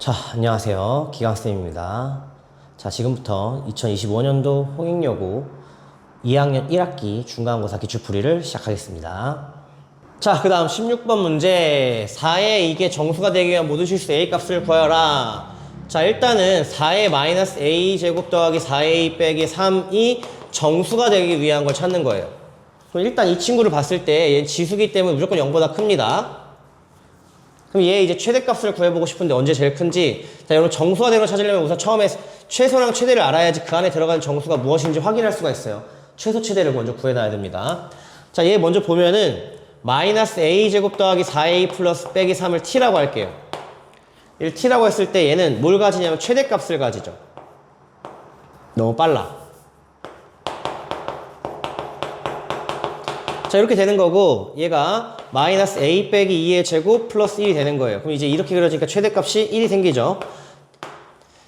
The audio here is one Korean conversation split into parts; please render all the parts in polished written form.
자, 안녕하세요. 기강쌤입니다. 자, 지금부터 2025년도 홍익여고 2학년 1학기 중간고사 기출풀이를 시작하겠습니다. 자, 그 다음 16번 문제. 4에 이게 정수가 되기 위한 모든 실수 A 값을 구하여라. 자, 일단은 4의 마이너스 A 제곱 더하기 4A 빼기 3이 정수가 되기 위한 걸 찾는 거예요. 그럼 일단 이 친구를 봤을 때 얘는 지수기 때문에 무조건 0보다 큽니다. 그럼 얘 이제 최대값을 구해보고 싶은데 언제 제일 큰지. 자, 여러분 정수가 되는 걸 찾으려면 우선 처음에 최소랑 최대를 알아야지 그 안에 들어가는 정수가 무엇인지 확인할 수가 있어요. 최소 최대를 먼저 구해놔야 됩니다. 자, 얘 먼저 보면은 마이너스 a제곱 더하기 4a 플러스 빼기 3을 t라고 할게요. 얘를 t라고 했을 때 얘는 뭘 가지냐면 최대값을 가지죠. 너무 빨라. 자, 이렇게 되는 거고 얘가 마이너스 a 빼기 2의 제곱 플러스 1이 되는 거예요. 그럼 이제 이렇게 그려지니까 최대값이 1이 생기죠.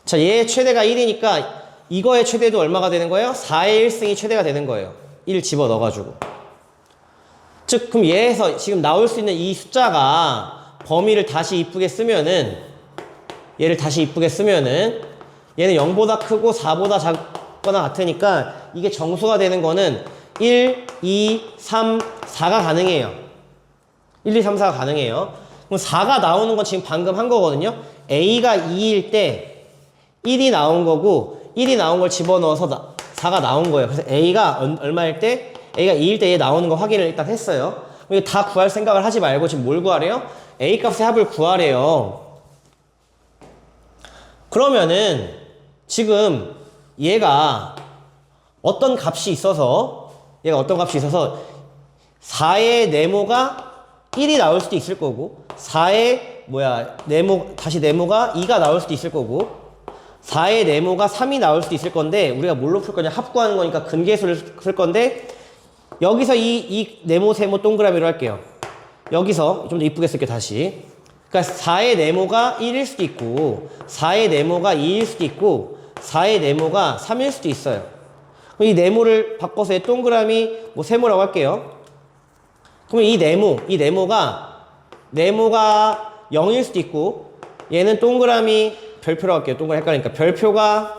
자, 얘의 최대가 1이니까 이거의 최대도 얼마가 되는 거예요? 4의 1승이 최대가 되는 거예요. 1 집어넣어가지고. 즉, 그럼 얘에서 지금 나올 수 있는 이 숫자가 범위를 다시 이쁘게 쓰면은 얘를 다시 이쁘게 쓰면은 얘는 0보다 크고 4보다 작거나 같으니까 이게 정수가 되는 거는 1, 2, 3, 4가 가능해요. 1, 2, 3, 4가 가능해요. 그럼 4가 나오는 건 지금 방금 한 거거든요. A가 2일 때 1이 나온 거고 1이 나온 걸 집어넣어서 4가 나온 거예요. 그래서 A가 얼마일 때? A가 2일 때 얘 나오는 거 확인을 일단 했어요. 이거 다 구할 생각을 하지 말고 지금 뭘 구하래요? A 값의 합을 구하래요. 그러면은 지금 얘가 어떤 값이 있어서 4의 네모가 1이 나올 수도 있을 거고 4의 다시 네모가 2가 나올 수도 있을 거고 4의 네모가 3이 나올 수도 있을 건데 우리가 뭘로 풀 거냐? 합 구하는 거니까 근계수를 쓸 건데 여기서 이 네모 세모 동그라미로 할게요. 여기서 좀 더 이쁘게 쓸게요. 다시. 그러니까 4의 네모가 1일 수도 있고 4의 네모가 2일 수도 있고 4의 네모가 3일 수도 있어요. 이 네모를 바꿔서 동그라미 세모라고 할게요. 그러면 이 네모가 0일 수도 있고 얘는 동그라미 별표라고 할게요. 동그라미 헷갈리니까 별표가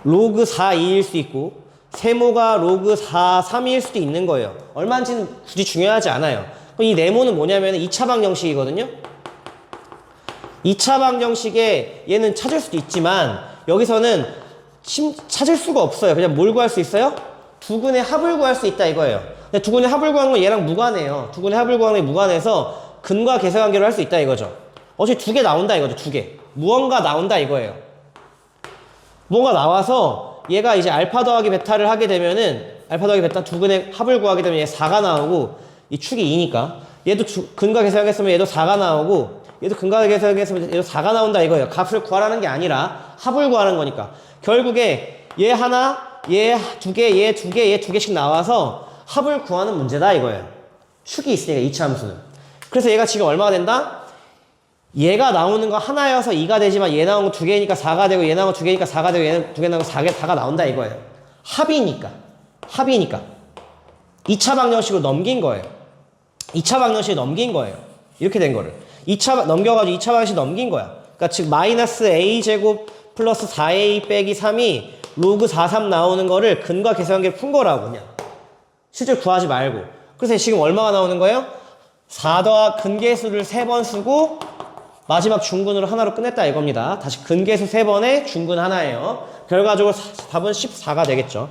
로그 4, 2일 수도 있고 세모가 로그 4, 3일 수도 있는 거예요. 얼마인지는 굳이 중요하지 않아요. 그럼 이 네모는 뭐냐면 2차 방정식이거든요. 2차 방정식에 얘는 찾을 수도 있지만 여기서는 찾을 수가 없어요. 그냥 뭘 구할 수 있어요? 두근의 합을 구할 수 있다 이거예요. 근데 두근의 합을 구하는 건 얘랑 무관해요. 두근의 합을 구하는 게 무관해서 근과 계수관계로 할 수 있다 이거죠. 어차피 두 개 나온다 이거죠. 두 개. 무언가 나온다 이거예요. 무언가 나와서 얘가 이제 알파 더하기 베타를 하게 되면은 알파 더하기 베타 두근의 합을 구하게 되면 얘 4가 나오고 이 축이 2니까 얘도 근과 계수관계했으면 얘도 4가 나오고 얘도 근과 계수관계했으면 얘도 4가 나온다 이거예요. 값을 구하라는 게 아니라 합을 구하는 거니까. 결국에 얘 하나, 얘 두 개, 얘 두 개, 얘 두 개씩 나와서 합을 구하는 문제다 이거예요. 축이 있으니까 이차 함수는. 그래서 얘가 지금 얼마가 된다? 얘가 나오는 거 하나여서 2가 되지만 얘 나온 거 두 개니까 4가 되고 얘 나온 거 두 개니까 4가 되고 얘는 두 개 나온 거 4가 나온다 이거예요. 합이니까. 2차 방정식으로 넘긴 거예요. 2차 방정식으로 넘긴 거예요. 이렇게 된 거를. 2차 넘겨가지고 2차 방정식 넘긴 거야. 그러니까 즉 마이너스 a제곱 플러스 4a 빼기 3이 로그 4, 3 나오는 거를 근과 계수관계를 푼 거라고 그냥. 실제로 구하지 말고. 그래서 지금 얼마가 나오는 거예요? 4 더하 근계수를 3번 쓰고 마지막 중근으로 하나로 끝냈다 이겁니다. 다시 근계수 3번에 중근 하나예요. 결과적으로 답은 14가 되겠죠.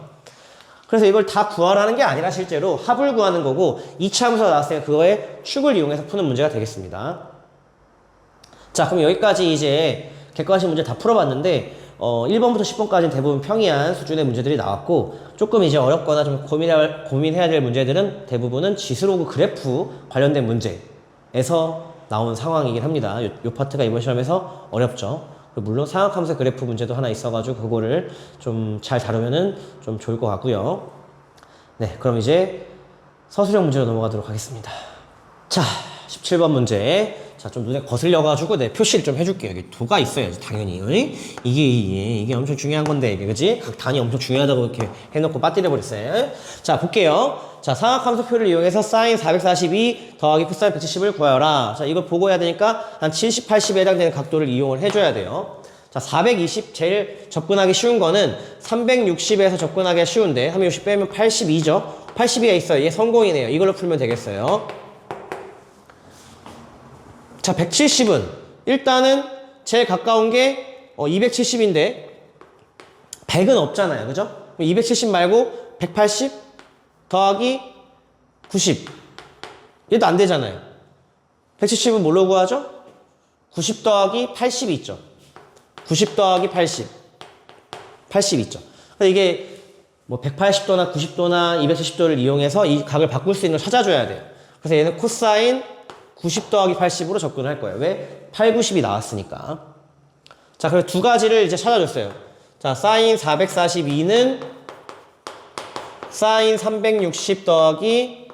그래서 이걸 다 구하라는 게 아니라 실제로 합을 구하는 거고 2차 함수가 나왔으니까 그거의 축을 이용해서 푸는 문제가 되겠습니다. 자, 그럼 여기까지 이제 객관식 문제 다 풀어봤는데 1번부터 10번까지는 대부분 평이한 수준의 문제들이 나왔고 조금 이제 어렵거나 좀 고민해야 될 문제들은 대부분은 지수로그 그래프 관련된 문제에서 나온 상황이긴 합니다. 요 파트가 이번 시험에서 어렵죠. 물론 상학함수 그래프 문제도 하나 있어가지고 그거를 좀 잘 다루면은 좀 좋을 것 같고요. 네, 그럼 이제 서술형 문제로 넘어가도록 하겠습니다. 자, 17번 문제. 자, 좀 눈에 거슬려가지고 내 표시를 좀 해줄게요. 여기 도가 있어야지, 당연히. 이게 엄청 중요한 건데, 이게, 그지? 각 단위 엄청 중요하다고 이렇게 해놓고 빠뜨려버렸어요. 자, 볼게요. 자, 삼각함수표를 이용해서 사인 442 더하기 코사인 170을 구하여라. 자, 이걸 보고 해야 되니까 한 70, 80에 해당되는 각도를 이용을 해줘야 돼요. 자, 420 제일 접근하기 쉬운 거는 360에서 접근하기가 쉬운데 360 빼면 82죠. 82가 있어요. 얘 성공이네요. 이걸로 풀면 되겠어요. 자, 170은 일단은 제일 가까운 게 270인데 100은 없잖아요. 그죠? 270 말고 180 더하기 90 얘도 안 되잖아요. 170은 뭘로 구하죠? 90 더하기 80이 있죠. 90 더하기 80 있죠. 이게 뭐 180도나 90도나 270도를 이용해서 이 각을 바꿀 수 있는 걸 찾아줘야 돼요. 그래서 얘는 코사인 90 더하기 80으로 접근을 할 거예요. 왜? 8, 90이 나왔으니까. 자, 그래서 두 가지를 이제 찾아줬어요. 자, 사인 442는 사인 360 더하기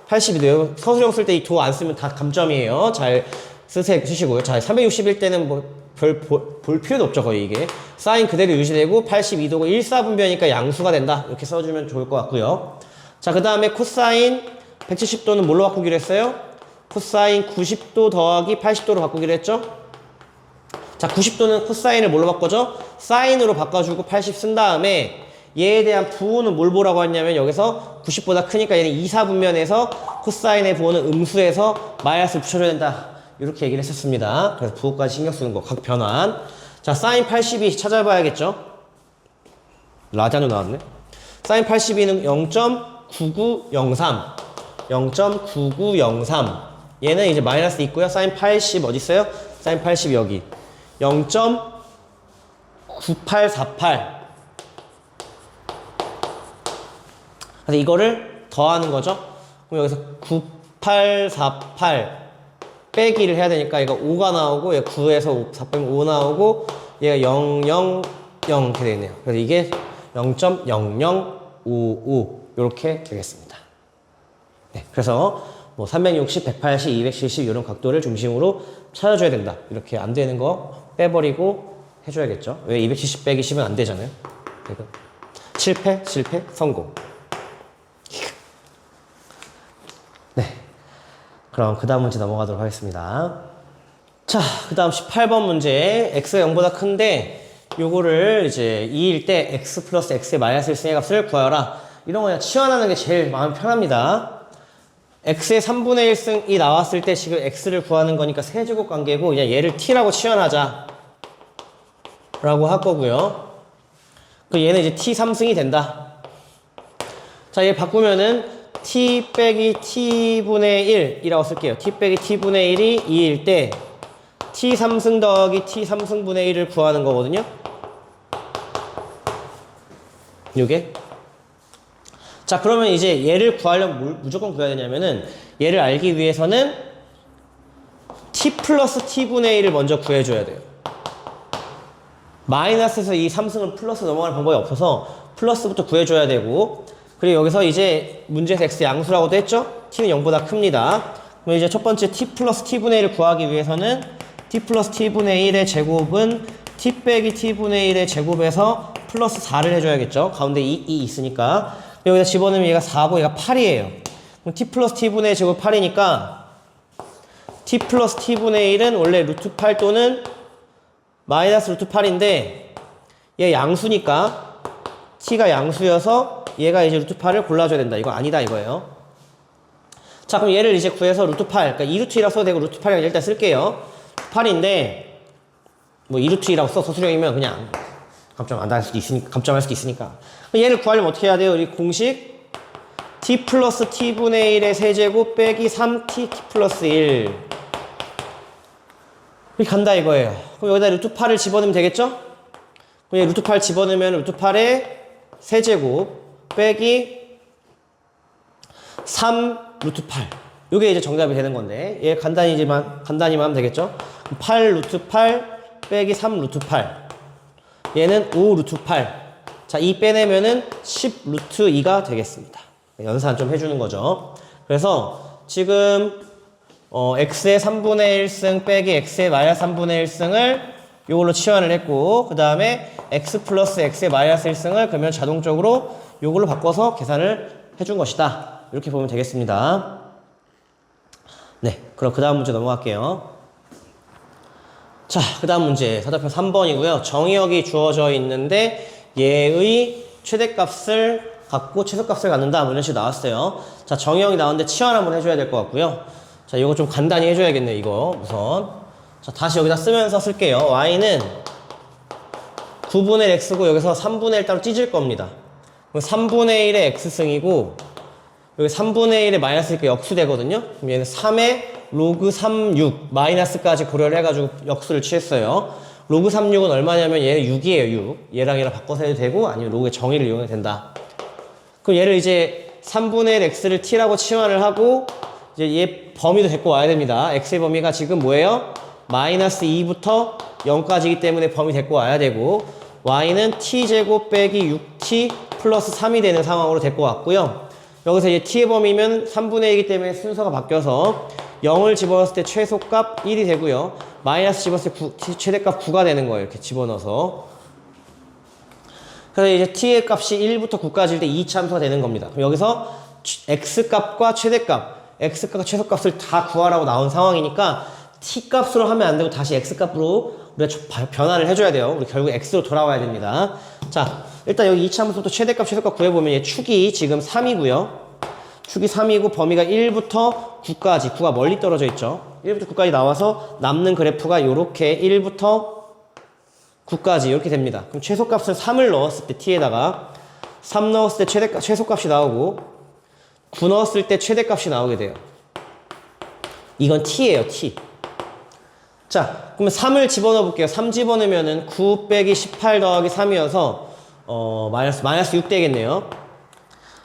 80이돼요. 서술형 쓸 때 이 도 안 쓰면 다 감점이에요. 잘 쓰시고요. 자, 360일 때는 뭐 볼 필요도 없죠, 거의 이게. 사인 그대로 유지되고 82도고 1사분변이니까 양수가 된다. 이렇게 써주면 좋을 것 같고요. 자, 그 다음에 코사인 170도는 뭘로 바꾸기로 했어요? 코사인 90도 더하기 80도로 바꾸기로 했죠? 자, 90도는 코사인을 뭘로 바꿔줘? 사인으로 바꿔주고 80 쓴 다음에 얘에 대한 부호는 뭘 보라고 했냐면 여기서 90보다 크니까 얘는 2사분면에서 코사인의 부호는 음수에서 마이너스를 붙여줘야 된다. 이렇게 얘기를 했었습니다. 그래서 부호까지 신경 쓰는 거, 각 변환. 자, 사인 82 찾아봐야겠죠? 라디안으로 나왔네. 사인 82는 0.9903. 0.9903. 얘는 이제 마이너스 있고요. 사인 80 어디 있어요? 사인 80 여기. 0.9848. 그래서 이거를 더하는 거죠. 그럼 여기서 9848 빼기를 해야 되니까 얘가 5가 나오고 얘가 9에서 4 빼면 5 나오고 얘가 0, 0, 0 이렇게 되겠네요. 그래서 이게 0.0055 이렇게 되겠습니다. 네, 그래서 뭐 360, 180, 270 이런 각도를 중심으로 찾아줘야 된다. 이렇게 안 되는 거 빼버리고 해줘야겠죠. 왜 270 빼기 10은 안 되잖아요. 그러니까 실패, 성공. 네. 그럼 그 다음 문제 넘어가도록 하겠습니다. 자, 그 다음 18번 문제. x가 0보다 큰데 요거를 이제 2일 때 x 플러스 x의 마이너스 1승의 값을 구하여라. 이런 거 그냥 치환하는 게 제일 마음 편합니다. x의 3분의 1승이 나왔을 때 지금 x를 구하는 거니까 세제곱 관계고 그냥 얘를 t라고 치환하자 라고 할 거고요. 그 얘는 이제 t 3승이 된다. 자, 얘 바꾸면은 t 빼기 t분의 1이라고 쓸게요. t 빼기 t분의 1이 2일 때 t 3승 더하기 t 3승분의 1을 구하는 거거든요. 요게. 자, 그러면 이제 얘를 구하려면 뭘 무조건 구해야 되냐면은 얘를 알기 위해서는 t 플러스 t분의 1을 먼저 구해줘야 돼요. 마이너스에서 이 3승을 플러스 넘어가는 방법이 없어서 플러스부터 구해줘야 되고, 그리고 여기서 이제 문제에서 x 양수라고도 했죠? t는 0보다 큽니다. 그럼 이제 첫 번째 t 플러스 t분의 1을 구하기 위해서는 t 플러스 t분의 1의 제곱은 t 빼기 t분의 1의 제곱에서 플러스 4를 해줘야겠죠? 가운데 2 있으니까. 여기다 집어넣으면 얘가 4고 얘가 8이에요. 그럼 t 플러스 t분의 제곱 8이니까 t 플러스 t분의 1은 원래 루트 8 또는 마이너스 루트 8인데 얘 양수니까 t가 양수여서 얘가 이제 루트 8을 골라줘야 된다. 이거 아니다 이거예요. 자, 그럼 얘를 이제 구해서 루트 8, 그러니까 2루트 1이라고 써도 되고 루트 8이라고 일단 쓸게요. 8인데 뭐 2루트 2라고 써 서술형이면 그냥 감점할 수도 있으니까. 그럼 얘를 구하려면 어떻게 해야 돼요? 이 공식 t 플러스 t분의 1의 세제곱 빼기 3t t 플러스 1 이렇게 간다 이거예요. 그럼 여기다 루트 8을 집어넣으면 되겠죠? 그럼 루트 8 집어넣으면 루트 8의 세제곱 빼기 3 루트 8. 요게 이제 정답이 되는 건데, 얘 간단히만 하면 되겠죠? 8 루트 8 빼기 3 루트 8. 얘는 5 루트 8. 자, 2 빼내면은 10 루트 2가 되겠습니다. 연산 좀 해주는 거죠. 그래서 지금 x의 3분의 1승 빼기 x의 마이너스 3분의 1승을 요걸로 치환을 했고, 그 다음에 x 플러스 x의 마이너스 1승을 그러면 자동적으로 요걸로 바꿔서 계산을 해준 것이다. 이렇게 보면 되겠습니다. 네, 그럼 그 다음 문제 넘어갈게요. 자, 그 다음 문제 사다표 3번이고요. 정의역이 주어져 있는데 얘의 최대값을 갖고 최소값을 갖는다. 뭐 이런 식으로 나왔어요. 자, 정의역이 나왔는데 치환 한번 해줘야 될 것 같고요. 자, 이거 좀 간단히 해줘야겠네요. 이거 우선. 자, 다시 여기다 쓰면서 쓸게요. y는 9분의 x고 여기서 3분의 1 따로 찢을 겁니다. 3분의 1의 x승이고 여기 3분의 1의 마이너스 이렇게 역수되거든요. 그럼 얘는 3의 로그 36 마이너스까지 고려를 해가지고 역수를 취했어요. 로그 36은 얼마냐면 얘는 6이에요. 6. 얘랑 바꿔서 해도 되고 아니면 로그의 정의를 이용해도 된다. 그럼 얘를 이제 3분의 1 x를 t라고 치환을 하고 이제 얘 범위도 데리고 와야 됩니다. x의 범위가 지금 뭐예요? 마이너스 2부터 0까지이기 때문에 범위 데리고 와야 되고 y는 t제곱 빼기 6t 플러스 3이 되는 상황으로 데리고 왔고요. 여기서 이제 t의 범위면 3분의 1이기 때문에 순서가 바뀌어서 0을 집어넣었을 때 최소값 1이 되고요. 마이너스 집었을 때 최대값 9가 되는 거예요. 이렇게 집어넣어서. 그래서 이제 t의 값이 1부터 9까지일 때 2차함수가 되는 겁니다. 그럼 여기서 x값과 최대값, x값과 최소값을 다 구하라고 나온 상황이니까 t값으로 하면 안 되고 다시 x값으로 우리가 변환을 해줘야 돼요. 우리 결국 x로 돌아와야 됩니다. 자, 일단 여기 2차함수부터 최대값, 최소값 구해보면 얘 축이 지금 3이고요. 축이 3이고 범위가 1부터 9까지, 9가 멀리 떨어져 있죠. 1부터 9까지 나와서 남는 그래프가 이렇게 1부터 9까지 이렇게 됩니다. 그럼 최소값을 3을 넣었을 때 t에다가 3 넣었을 때 최소값이 나오고 9 넣었을 때 최대값이 나오게 돼요. 이건 t예요, t. 자, 그러면 3을 집어넣어 볼게요. 3 집어넣으면은 9 빼기 18 더하기 3이어서 마이너스 6 되겠네요.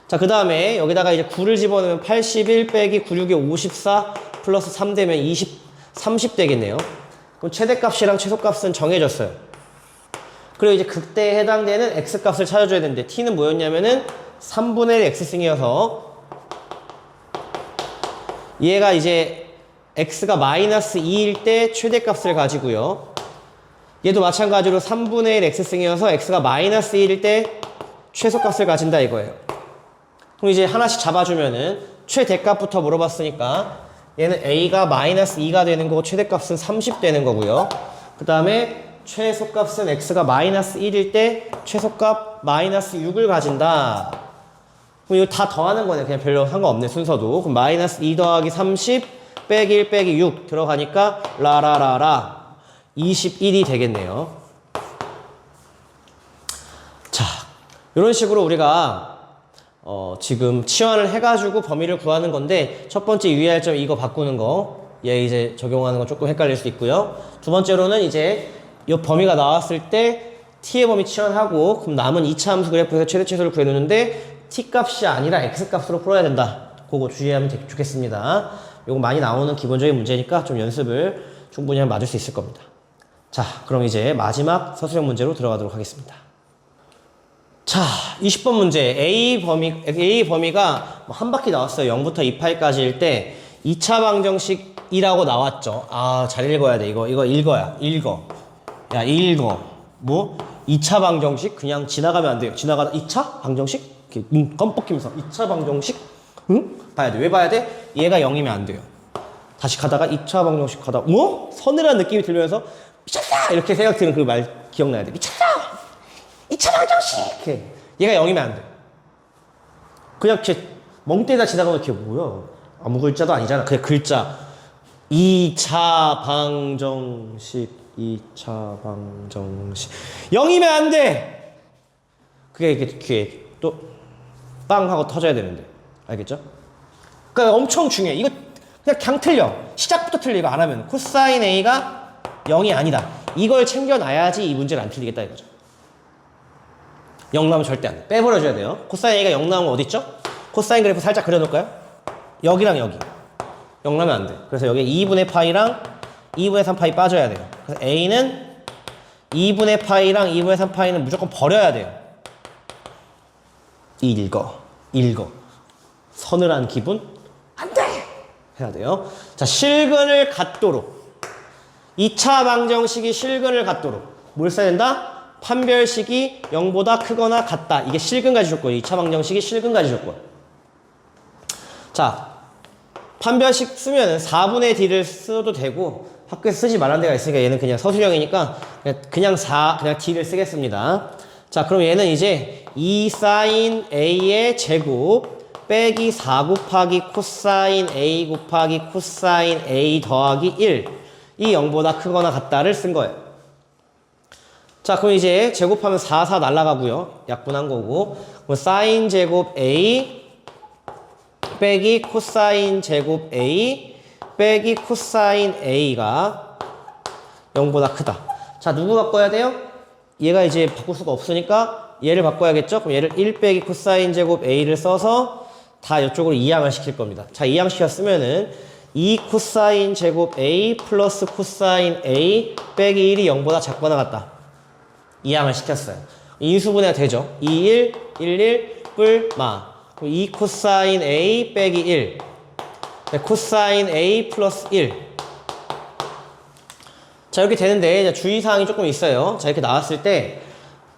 자, 그 다음에 여기다가 이제 9를 집어넣으면 81 빼기 96이 54 플러스 3 되면 30 되겠네요. 그럼 최대값이랑 최소값은 정해졌어요. 그리고 이제 그때에 해당되는 x값을 찾아줘야 되는데 t는 뭐였냐면은 3분의 1 x승이어서 얘가 이제 x가 마이너스 2일 때 최대값을 가지고요. 얘도 마찬가지로 3분의 1 x승이어서 x가 마이너스 1일 때 최소값을 가진다 이거예요. 그럼 이제 하나씩 잡아주면은 최대값부터 물어봤으니까 얘는 a가 마이너스 2가 되는 거고 최대값은 30 되는 거고요. 그 다음에 최소값은 x가 마이너스 1일 때 최소값 마이너스 6을 가진다. 그럼 이거 다 더하는 거네. 그냥 별로 상관없네 순서도. 그럼 마이너스 2 더하기 30 빼기 1 빼기 6 들어가니까 라라라라 21이 되겠네요. 자, 이런 식으로 우리가 지금 치환을 해가지고 범위를 구하는 건데 첫 번째 유의할 점 이거 바꾸는 거 얘 이제 적용하는 건 조금 헷갈릴 수 있고요. 두 번째로는 이제 이 범위가 나왔을 때 t의 범위 치환하고 그럼 남은 2차 함수 그래프에서 최대 최소를 구해놓는데 t 값이 아니라 x 값으로 풀어야 된다. 그거 주의하면 좋겠습니다. 이거 많이 나오는 기본적인 문제니까 좀 연습을 충분히 하면 맞을 수 있을 겁니다. 자, 그럼 이제 마지막 서술형 문제로 들어가도록 하겠습니다. 자, 20번 문제. A 범위가 한 바퀴 나왔어요. 0부터 2파이까지일 때 2차 방정식이라고 나왔죠. 아, 잘 읽어야 돼. 이거 읽어야. 읽어. 야, 읽어. 뭐? 2차 방정식? 그냥 지나가면 안 돼요. 지나가다 2차 방정식? 이렇게 껌뻑이면서 2차 방정식? 응? 봐야 돼. 왜 봐야 돼? 얘가 0이면 안 돼요. 다시 가다가 2차 방정식 가다가 뭐? 서늘한 느낌이 들면서 미쳤다! 이렇게 생각 드는 그 말 기억나야 돼. 미쳤다! 2차 방정식! 이렇게. 얘가 0이면 안 돼. 그냥 이렇게 멍 때리다 지나가면 이렇게 뭐야? 아무 글자도 아니잖아. 그냥 글자. 2차 방정식 2차 방정식 0이면 안 돼! 그게 이렇게 귀에 또 빵 하고 터져야 되는데 알겠죠? 그러니까 엄청 중요해. 이거 그냥 틀려. 시작부터 틀려. 이거 안 하면 코사인 A가 0이 아니다. 이걸 챙겨놔야지 이 문제를 안 틀리겠다 이거죠. 0 나오면 절대 안 돼. 빼버려줘야 돼요. 코사인 A가 0 나오면 어디 있죠? 코사인 그래프 살짝 그려놓을까요? 여기랑 여기 0 나오면 안 돼. 그래서 여기 2분의 파이랑 2분의 3파이 빠져야 돼요. 그래서 A는 2분의 파이랑 2분의 3파이는 무조건 버려야 돼요. 읽어. 서늘한 기분? 안 돼! 해야 돼요. 자, 실근을 갖도록. 2차 방정식이 실근을 갖도록. 뭘 써야 된다? 판별식이 0보다 크거나 같다. 이게 실근까지 조건이에요. 2차 방정식이 실근까지 조건. 자, 판별식 쓰면은 4분의 D를 써도 되고 학교에서 쓰지 말라는 데가 있으니까 얘는 그냥 서술형이니까 그냥 D를 쓰겠습니다. 자, 그럼 얘는 이제 2 사인 A의 제곱 빼기 4 곱하기 코사인 A 곱하기 코사인 A 더하기 1 이 0보다 크거나 같다를 쓴 거예요. 자, 그럼 이제 제곱하면 4 날아가고요. 약분한 거고. 그럼 사인 제곱 A 빼기 코사인 제곱 A 빼기 코사인 A가 0보다 크다. 자, 누구 바꿔야 돼요? 얘가 이제 바꿀 수가 없으니까 얘를 바꿔야겠죠? 그럼 얘를 1 빼기 코사인 제곱 A를 써서 다 이쪽으로 이항을 시킬 겁니다. 자, 이항시켜 쓰면은 2 코사인 제곱 A 플러스 코사인 A 빼기 1이 0보다 작거나 같다. 이항을 시켰어요. 인수분해가 되죠. 2, 1, 1, 1, 뿔, 마. 2 코사인 A 빼기 1. 코사인 A 플러스 1. 자, 이렇게 되는데 주의사항이 조금 있어요. 자, 이렇게 나왔을 때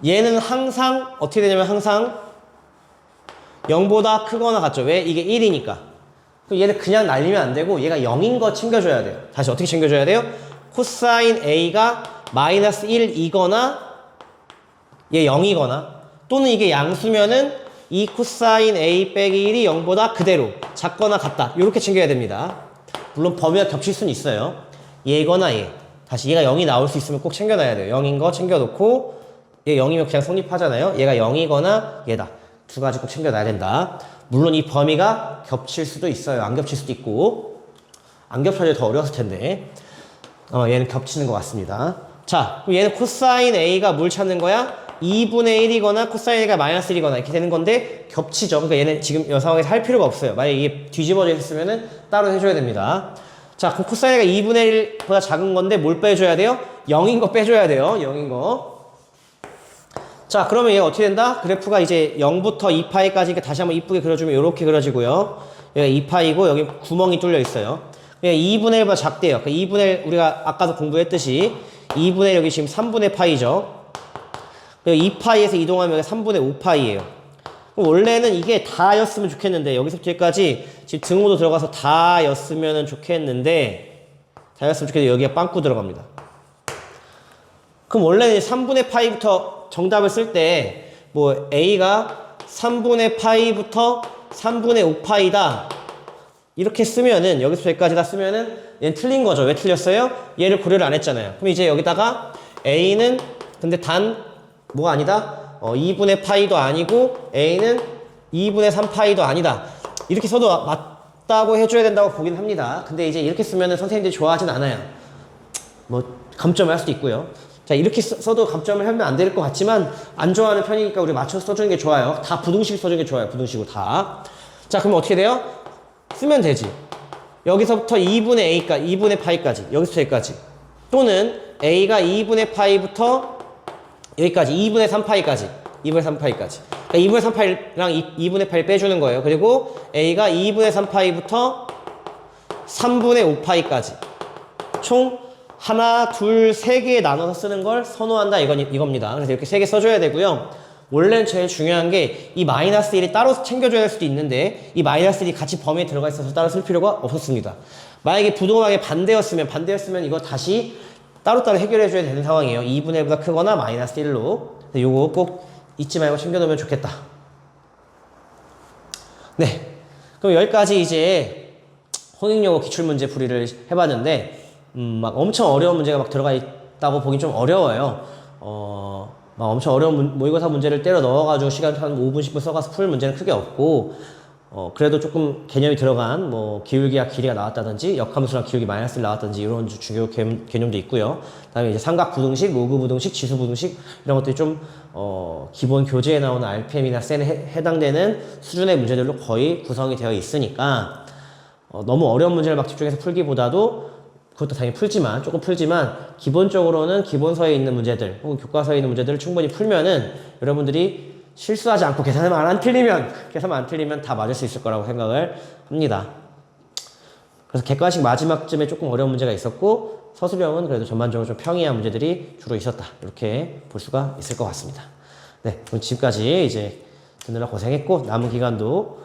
얘는 항상 어떻게 되냐면 항상 0보다 크거나 같죠. 왜? 이게 1이니까. 그럼 얘는 그냥 날리면 안 되고 얘가 0인 거 챙겨줘야 돼요. 다시 어떻게 챙겨줘야 돼요? 코사인 A가 마이너스 1이거나 얘 0이거나 또는 이게 양수면은 2 코사인 A 빼기 1이 0보다 그대로 작거나 같다. 이렇게 챙겨야 됩니다. 물론 범위가 겹칠 수는 있어요. 얘거나 얘. 다시 얘가 0이 나올 수 있으면 꼭 챙겨놔야 돼요. 0인 거 챙겨놓고 얘 0이면 그냥 성립하잖아요. 얘가 0이거나 얘다. 두 가지 꼭 챙겨놔야 된다. 물론 이 범위가 겹칠 수도 있어요. 안 겹칠 수도 있고. 안 겹쳐야 더 어려웠을 텐데 얘는 겹치는 것 같습니다. 자, 그럼 얘는 코사인 A가 뭘 찾는 거야? 2분의 1이거나 코사인 A가 마이너스 1이거나 이렇게 되는 건데 겹치죠. 그러니까 얘는 지금 이 상황에서 할 필요가 없어요. 만약에 이게 뒤집어져 있으면은 따로 해줘야 됩니다. 자, 그럼 코사인 A가 2분의 1보다 작은 건데 뭘 빼줘야 돼요? 0인 거 빼줘야 돼요. 0인 거. 자, 그러면 얘가 어떻게 된다? 그래프가 이제 0부터 2파이까지 다시 한번 이쁘게 그려주면 이렇게 그려지고요. 여기가 2파이고 여기 구멍이 뚫려 있어요. 2분의 1보다 작대요. 2분의 1 우리가 아까도 공부했듯이 2분의 1 여기 지금 3분의 파이죠. 2파이에서 이동하면 여기 3분의 5파이예요. 원래는 이게 다였으면 좋겠는데 여기서부터 여기까지 지금 등호도 들어가서 다였으면 좋겠는데 여기가 빵꾸 들어갑니다. 그럼 원래는 3분의 파이부터 정답을 쓸 때 뭐 A가 3분의 파이부터 3분의 5파이다 이렇게 쓰면은 여기서 여기까지 다 쓰면은 얘는 틀린 거죠. 왜 틀렸어요? 얘를 고려를 안 했잖아요. 그럼 이제 여기다가 A는 근데 단 뭐가 아니다? 2분의 파이도 아니고 A는 2분의 3파이도 아니다. 이렇게 써도 맞다고 해줘야 된다고 보긴 합니다. 근데 이제 이렇게 쓰면은 선생님들이 좋아하진 않아요. 뭐 감점을 할 수도 있고요. 자, 이렇게 써도 감점을 하면 안 될 것 같지만 안 좋아하는 편이니까 우리 맞춰서 써주는 게 좋아요. 다 부등식 써주는 게 좋아요. 부등식으로 다. 자, 그러면 어떻게 돼요? 쓰면 되지. 여기서부터 2분의 A까지, 2분의 파이까지, 여기서부터 여기까지. 또는 A가 2분의 파이부터 여기까지, 2분의 3파이까지. 2분의 3파이까지. 그러니까 2분의 3파이랑 2분의 파이를 빼주는 거예요. 그리고 A가 2분의 3파이부터 3분의 5파이까지. 총 하나, 둘, 세 개 나눠서 쓰는 걸 선호한다 이겁니다. 그래서 이렇게 세 개 써줘야 되고요. 원래는 제일 중요한 게 이 마이너스 1이 따로 챙겨줘야 할 수도 있는데 이 마이너스 1이 같이 범위에 들어가 있어서 따로 쓸 필요가 없었습니다. 만약에 부동항의 반대였으면 이거 다시 따로따로 해결해줘야 되는 상황이에요. 2분의 1보다 크거나 마이너스 1로. 요거 꼭 잊지 말고 챙겨놓으면 좋겠다. 네. 그럼 여기까지 이제 홍익영어 기출문제 풀이를 해봤는데 막 엄청 어려운 문제가 막 들어가 있다고 보긴 좀 어려워요. 막 엄청 어려운 모의고사 문제를 때려 넣어가지고 시간 한 5분, 10분 써가서 풀 문제는 크게 없고, 그래도 조금 개념이 들어간, 뭐, 기울기와 길이가 나왔다든지, 역함수랑 기울기 마이너스를 나왔다든지, 이런 중요 개념도 있고요. 그 다음에 이제 삼각 부등식, 로그 부등식, 지수 부등식, 이런 것들이 좀, 기본 교재에 나오는 RPM이나 센에 해당되는 수준의 문제들로 거의 구성이 되어 있으니까, 너무 어려운 문제를 막 집중해서 풀기보다도 그것도 당연히 조금 풀지만 기본적으로는 기본서에 있는 문제들 혹은 교과서에 있는 문제들을 충분히 풀면은 여러분들이 실수하지 않고 계산만 안 틀리면 다 맞을 수 있을 거라고 생각을 합니다. 그래서 객관식 마지막쯤에 조금 어려운 문제가 있었고 서술형은 그래도 전반적으로 좀 평이한 문제들이 주로 있었다. 이렇게 볼 수가 있을 것 같습니다. 네, 그럼 지금까지 이제 듣느라 고생했고 남은 기간도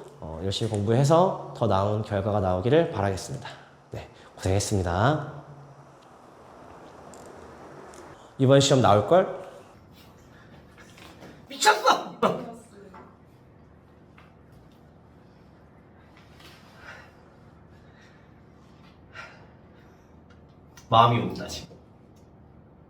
열심히 공부해서 더 나은 결과가 나오기를 바라겠습니다. 네, 고생했습니다. 이번 시험 나올걸? 미쳤어! 마음이 온다 지금.